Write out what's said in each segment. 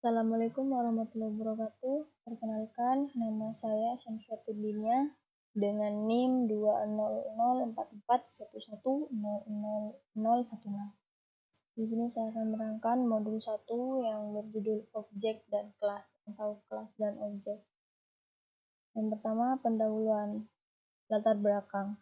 Assalamualaikum warahmatullahi wabarakatuh. Perkenalkan, nama saya Syamsuddinnya dengan NIM 2004411000016. Di sini saya akan menerangkan modul 1 yang berjudul Objek dan Kelas atau Kelas dan Objek. Yang pertama, pendahuluan latar belakang.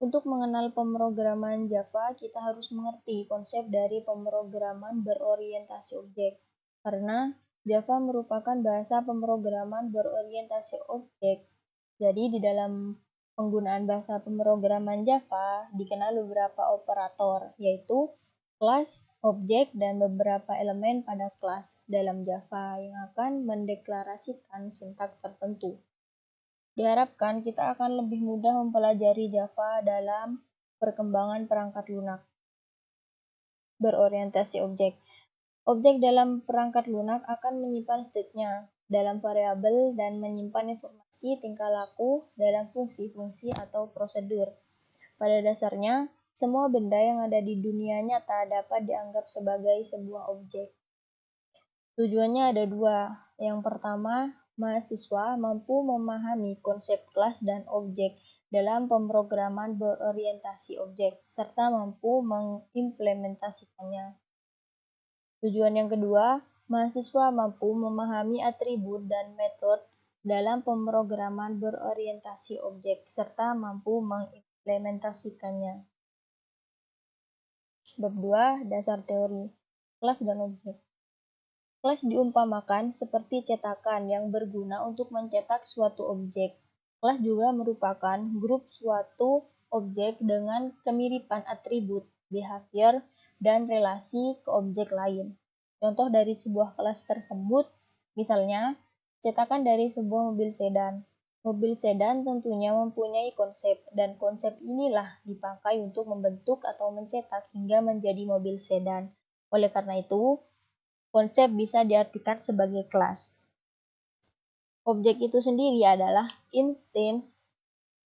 Untuk mengenal pemrograman Java, kita harus mengerti konsep dari pemrograman berorientasi objek. Karena Java merupakan bahasa pemrograman berorientasi objek. Jadi di dalam penggunaan bahasa pemrograman Java dikenal beberapa operator, yaitu kelas, objek, dan beberapa elemen pada kelas dalam Java yang akan mendeklarasikan sintaks tertentu. Diharapkan kita akan lebih mudah mempelajari Java dalam perkembangan perangkat lunak berorientasi objek. Objek dalam perangkat lunak akan menyimpan state-nya dalam variabel dan menyimpan informasi tingkah laku dalam fungsi-fungsi atau prosedur. Pada dasarnya, semua benda yang ada di dunia nyata dapat dianggap sebagai sebuah objek. Tujuannya ada dua. Yang pertama, mahasiswa mampu memahami konsep kelas dan objek dalam pemrograman berorientasi objek, serta mampu mengimplementasikannya. Tujuan yang kedua, mahasiswa mampu memahami atribut dan metode dalam pemrograman berorientasi objek, serta mampu mengimplementasikannya. Bab 2, dasar teori, kelas dan objek. Kelas diumpamakan seperti cetakan yang berguna untuk mencetak suatu objek. Kelas juga merupakan grup suatu objek dengan kemiripan atribut, behavior, dan relasi ke objek lain. Contoh dari sebuah kelas tersebut, misalnya, cetakan dari sebuah mobil sedan. Mobil sedan tentunya mempunyai konsep, dan konsep inilah dipakai untuk membentuk atau mencetak hingga menjadi mobil sedan. Oleh karena itu, konsep bisa diartikan sebagai kelas. Objek itu sendiri adalah instance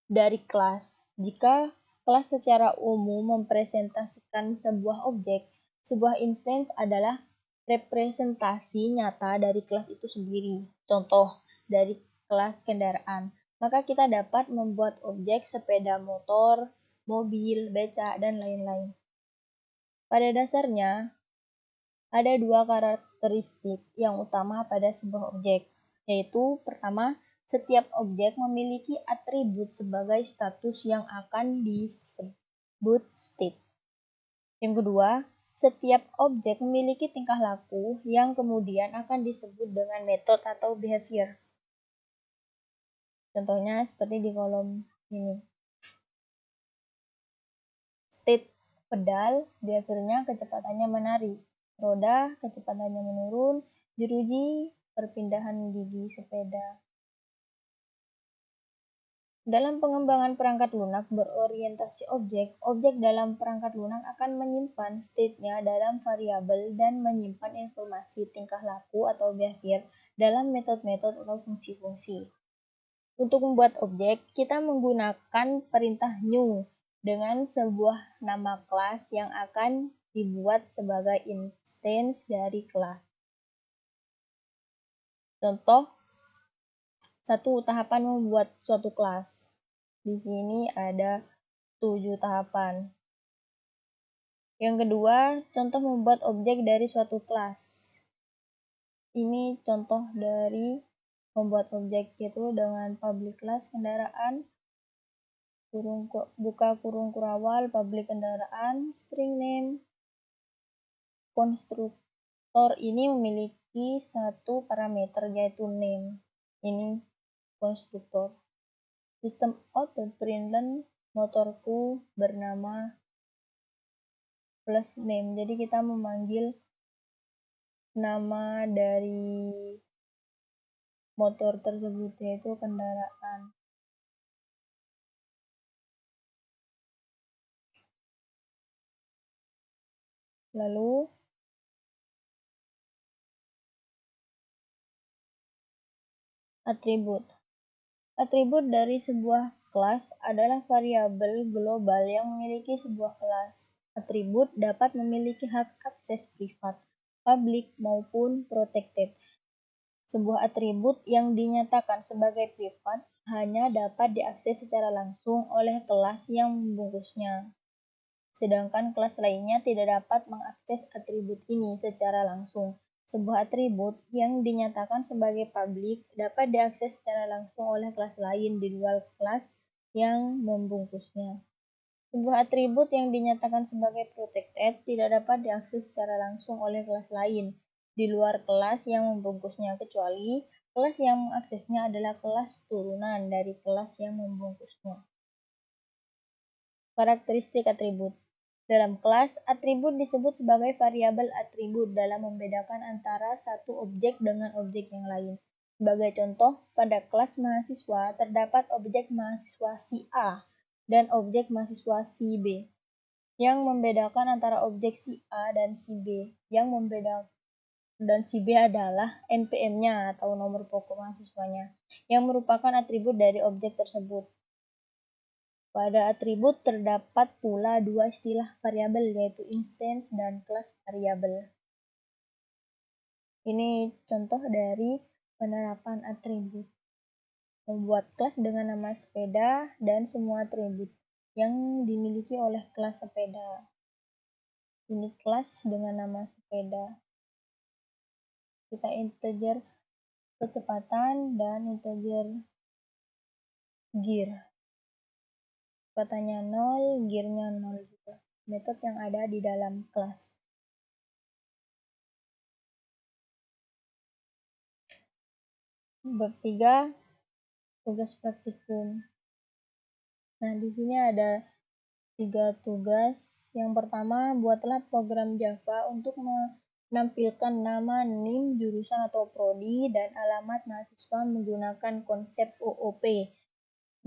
dari kelas. Jika kelas secara umum mempresentasikan sebuah objek, sebuah instance adalah representasi nyata dari kelas itu sendiri. Contoh, dari kelas kendaraan. Maka kita dapat membuat objek sepeda motor, mobil, beca, dan lain-lain. Pada dasarnya, ada dua karakteristik yang utama pada sebuah objek, yaitu pertama, setiap objek memiliki atribut sebagai status yang akan disebut state. Yang kedua, setiap objek memiliki tingkah laku yang kemudian akan disebut dengan metode atau behavior. Contohnya seperti di kolom ini. State pedal, behaviornya kecepatannya menari. Roda, kecepatannya menurun. Jeruji, perpindahan gigi sepeda. Dalam pengembangan perangkat lunak berorientasi objek, objek dalam perangkat lunak akan menyimpan state-nya dalam variabel dan menyimpan informasi tingkah laku atau behavior dalam metode-metode atau fungsi-fungsi. Untuk membuat objek, kita menggunakan perintah new dengan sebuah nama kelas yang akan dibuat sebagai instance dari kelas. Contoh, satu tahapan membuat suatu kelas. Di sini ada 7 tahapan. Yang kedua, contoh membuat objek dari suatu kelas. Ini contoh dari membuat objek itu dengan public class kendaraan, buka kurung kurawal, public kendaraan, string name. Konstruktor ini memiliki satu parameter yaitu name. Ini konstruktor. Sistem out dan println motorku bernama plus name. Jadi kita memanggil nama dari motor tersebut yaitu kendaraan. Lalu atribut. Atribut dari sebuah kelas adalah variabel global yang memiliki sebuah kelas. Atribut dapat memiliki hak akses privat public maupun protected. Sebuah atribut yang dinyatakan sebagai privat hanya dapat diakses secara langsung oleh kelas yang membungkusnya, sedangkan kelas lainnya tidak dapat mengakses atribut ini secara langsung. Sebuah atribut yang dinyatakan sebagai publik dapat diakses secara langsung oleh kelas lain di luar kelas yang membungkusnya. Sebuah atribut yang dinyatakan sebagai protected tidak dapat diakses secara langsung oleh kelas lain di luar kelas yang membungkusnya, kecuali kelas yang mengaksesnya adalah kelas turunan dari kelas yang membungkusnya. Karakteristik atribut. Dalam kelas, atribut disebut sebagai variabel atribut dalam membedakan antara satu objek dengan objek yang lain. Sebagai contoh, pada kelas mahasiswa terdapat objek mahasiswa si A dan objek mahasiswa si B. Yang membedakan antara objek si A dan si B. Yang membedakan dan si B adalah NPM-nya atau nomor pokok mahasiswanya, yang merupakan atribut dari objek tersebut. Pada atribut terdapat pula dua istilah variabel, yaitu instance dan kelas variabel. Ini contoh dari penerapan atribut. Membuat kelas dengan nama sepeda dan semua atribut yang dimiliki oleh kelas sepeda. Ini kelas dengan nama sepeda. Kita integer kecepatan dan integer gear. Kecepatannya 0, gearnya 0 juga. Metode yang ada di dalam kelas. Bab 3, tugas praktikum. Nah, di sini ada 3 tugas. Yang pertama, buatlah program Java untuk menampilkan nama, NIM, jurusan atau prodi, dan alamat mahasiswa menggunakan konsep OOP.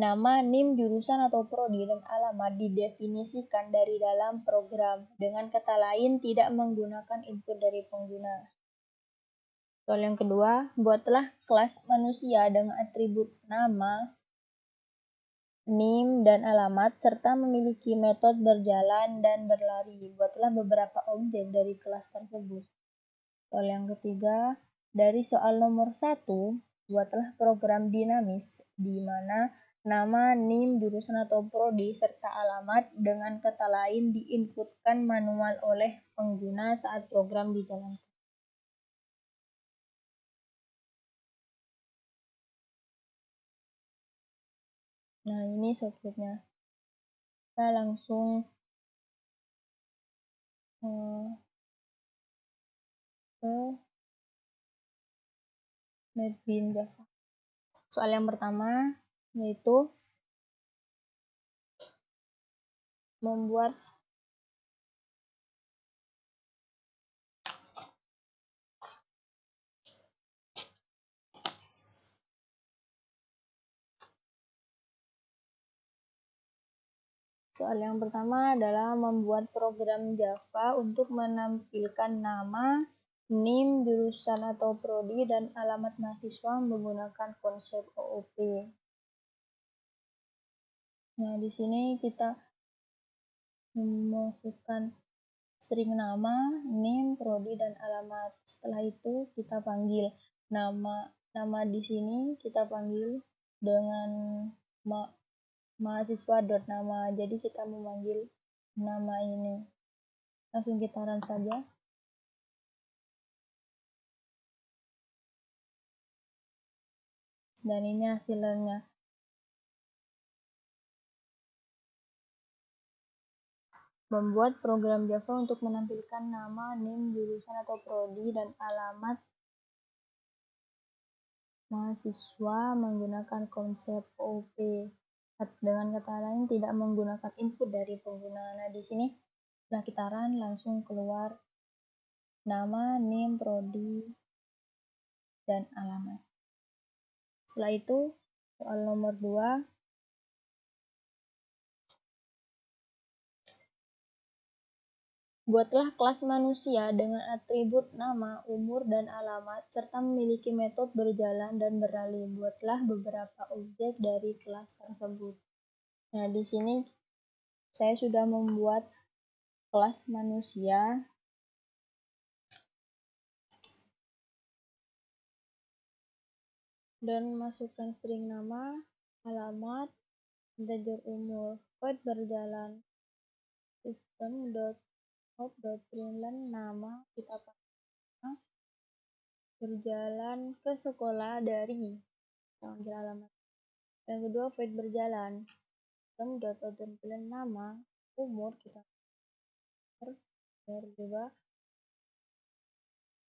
Nama, NIM, jurusan atau prodi, dan alamat didefinisikan dari dalam program. Dengan kata lain, tidak menggunakan input dari pengguna. Soal yang kedua, buatlah kelas manusia dengan atribut nama, NIM, dan alamat, serta memiliki metode berjalan dan berlari. Buatlah beberapa objek dari kelas tersebut. Soal yang ketiga, dari soal nomor 1, buatlah program dinamis, di mana nama, NIM, jurusan atau prodi, serta alamat dengan kata lain diinputkan manual oleh pengguna saat program dijalankan. Nah, ini software-nya. Kita langsung ke NetBeans Java. Soal yang pertama yaitu membuat Soal yang pertama adalah membuat program Java untuk menampilkan nama, NIM, jurusan atau prodi, dan alamat mahasiswa menggunakan konsep OOP. Nah, di sini kita memasukkan string nama, NIM, prodi, dan alamat. Setelah itu kita panggil nama di sini kita panggil dengan mahasiswa.nama. Jadi kita memanggil nama ini. Langsung kita run saja. Dan ini hasilnya. Membuat program Java untuk menampilkan nama, NIM, jurusan atau prodi, dan alamat mahasiswa menggunakan konsep OOP. Dengan kata lain, tidak menggunakan input dari pengguna. Nah, di sini setelah kita run, langsung keluar nama, NIM, prodi, dan alamat. Setelah itu, soal nomor 2, buatlah kelas manusia dengan atribut nama, umur, dan alamat, serta memiliki metode berjalan dan berlari. Buatlah beberapa objek dari kelas tersebut. Nah, di sini saya sudah membuat kelas manusia dan masukkan string nama, alamat, integer umur. Void berjalan system.out.println nama kita berjalan ke sekolah dari panggil alamat. Yang kedua, void berjalan system.out.println nama umur kita juga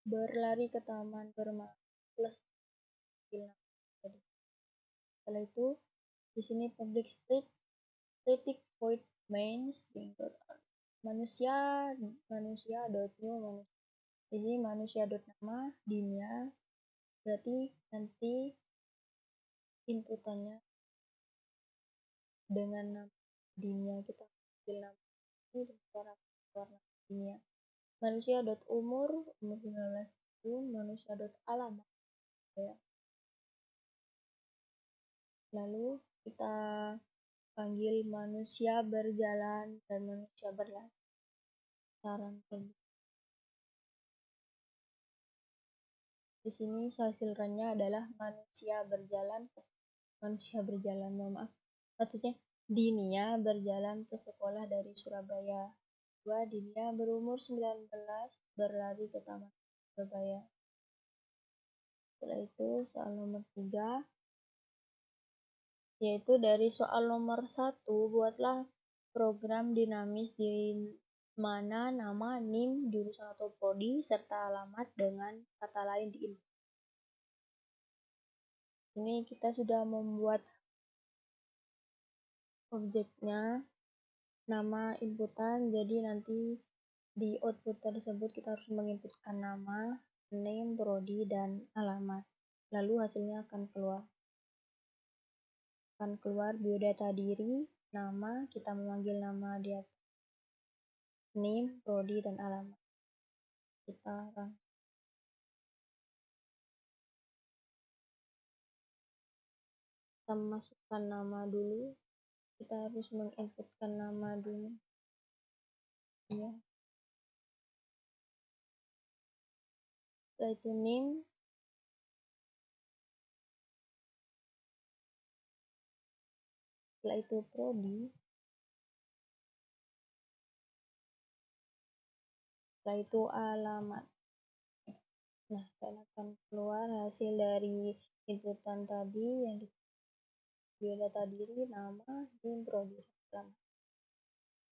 berlari ke taman bermain plus setelah itu di sini public static void main string manusia new di sini manusia nama dinya berarti nanti inputannya dengan nama dinya kita ambil nama ini warna dinya manusia umur 19 tahun manusia alamat ya. Lalu kita panggil manusia berjalan dan manusia berlari. Saran di sini hasil runnya adalah manusia berjalan, maaf. Maksudnya Dinia berjalan ke sekolah dari Surabaya. Dinia berumur 19 berlari ke taman Surabaya. Setelah itu soal nomor 3 yaitu dari soal nomor 1 buatlah program dinamis di mana nama, NIM, jurusan atau prodi serta alamat dengan kata lain di input. Ini kita sudah membuat objeknya nama inputan, jadi nanti di output tersebut kita harus menginputkan nama, name, prodi, dan alamat. Lalu hasilnya akan keluar biodata diri, nama, kita memanggil nama dia, name, prodi, dan alamat. Kita masukkan nama dulu, kita harus menginputkan nama dulu ya. Setelah itu name, setelah itu prodi, setelah itu alamat. Nah, akan keluar hasil dari inputan tadi yang biodata diri, nama, name, prodi, alamat.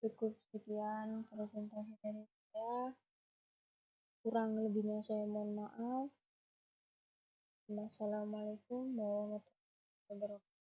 Cukup sekian presentasi dari saya. Kurang lebihnya saya mohon maaf. Wassalamualaikum warahmatullahi wabarakatuh.